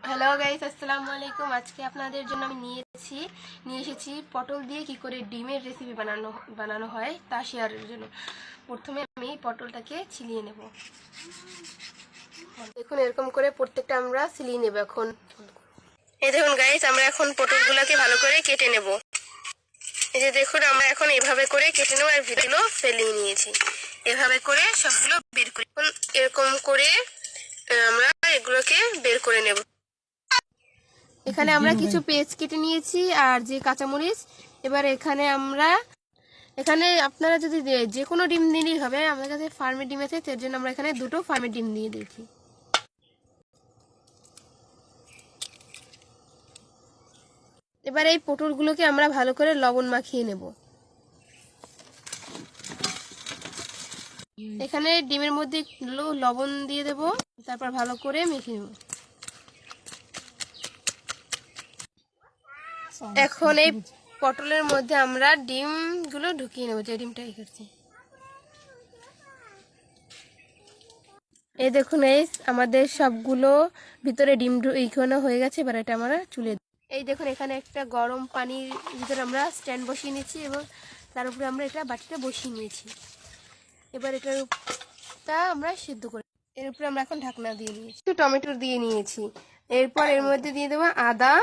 Hello guys, আসসালামু আলাইকুম। আজকে আপনাদের জন্য আমি নিয়ে এসেছি পটল দিয়ে কি করে ডিমের রেসিপি বানানো হয় তা শেয়ারের জন্য। প্রথমে আমি পটলটাকে ছিলিয়ে নেব। দেখুন, এরকম করে প্রত্যেকটা আমরা ছিলিয়ে নেব। এখন এই দেখুন গাইস, আমরা এখন পটলগুলোকে ভালো করে কেটে নেব। এই যে দেখুন, আমরা এখন এভাবে করে কেটে নেব আর ভিতরগুলো ফেলিয়ে নিয়েছি। এভাবে করে সবগুলো বের করে এরকম করে আমরা এগুলোকে বের করে নেব। এখানে আমরা কিছু পেঁয়াজ কেটে নিয়েছি আর যে কাঁচামরিচ। এবার এখানে আপনারা যদি যে কোনো ডিম দিলেই হবে। আমাদের কাছে ফার্মের ডিম আছে, তার জন্য আমরা এখানে দুটো ফার্মের ডিম দিয়ে দিয়েছি। এবার এই পটলগুলোকে আমরা ভালো করে লবণ মাখিয়ে নেব। এখানে ডিমের মধ্যে লবণ দিয়ে দেব, তারপর ভালো করে মেখে নেব। এখন এই পটলের মধ্যে আমরা ডিমগুলো ঢুকিয়ে নেব, যে ডিমটা করছি। এই দেখুন, এই আমাদের সবগুলো ভিতরে ডিম ইখানো হয়ে গেছে। এবার এটা আমরা চুলে এই দেখুন, এখানে একটা গরম পানির ভিতরে আমরা স্ট্যান্ড বসিয়ে নিয়েছি এবং তার উপরে আমরা এটা বাটিটা বসিয়ে নিয়েছি। এবার এটাটা আমরা সিদ্ধ করে এর উপরে আমরা এখন ঢাকনা দিয়ে নিয়েছি। একটু টমেটো দিয়ে নিয়েছি। এরপর এর মধ্যে দিয়ে দেবো আদা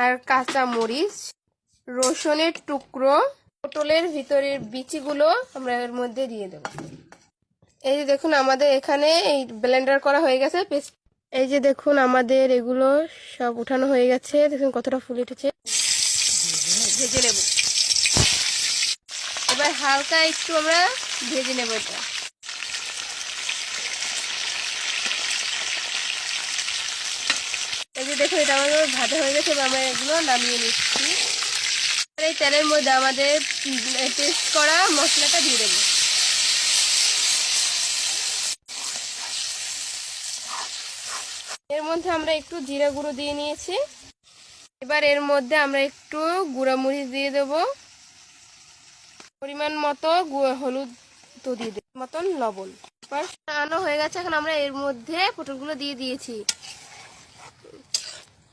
আর কাঁচা মরিচ, রসুনের টুকরো, পটলের ভিতরের বিচিগুলো আমরা এর মধ্যে দিয়ে দেবো। এই যে দেখুন, আমাদের এখানে এই ব্লেন্ডার করা হয়ে গেছে পেস্ট। এই যে দেখুন, আমাদের এগুলো সব উঠানো হয়ে গেছে। দেখুন কতটা ফুল উঠেছে। ভেজে নেব। এবার হালকা একটু আমরা ভেজে নেব এটা। এই যে দেখুন, এটা আমাদের ভাজা হয়ে গেছে। এবার আমরা এগুলো নামিয়ে নিচ্ছি। এই তেলের মধ্যে আমাদের পেস্ট করা মশলাটা দিয়ে দেবো। এর মধ্যে আমরা একটু জিরা গুঁড়ো দিয়ে নিয়েছি। এবার এর মধ্যে আমরা একটু গুঁড়া মরিচ দিয়ে দেব, পরিমাণ মতো হলুদ তো দিয়ে দেব, মতন লবণ। এবার রান্না হয়ে গেছে। এখন আমরা এর মধ্যে পটলগুলো দিয়ে দিয়েছি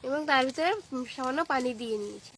এবং তার ভিতরে সামান্য পানি দিয়ে নিয়েছি।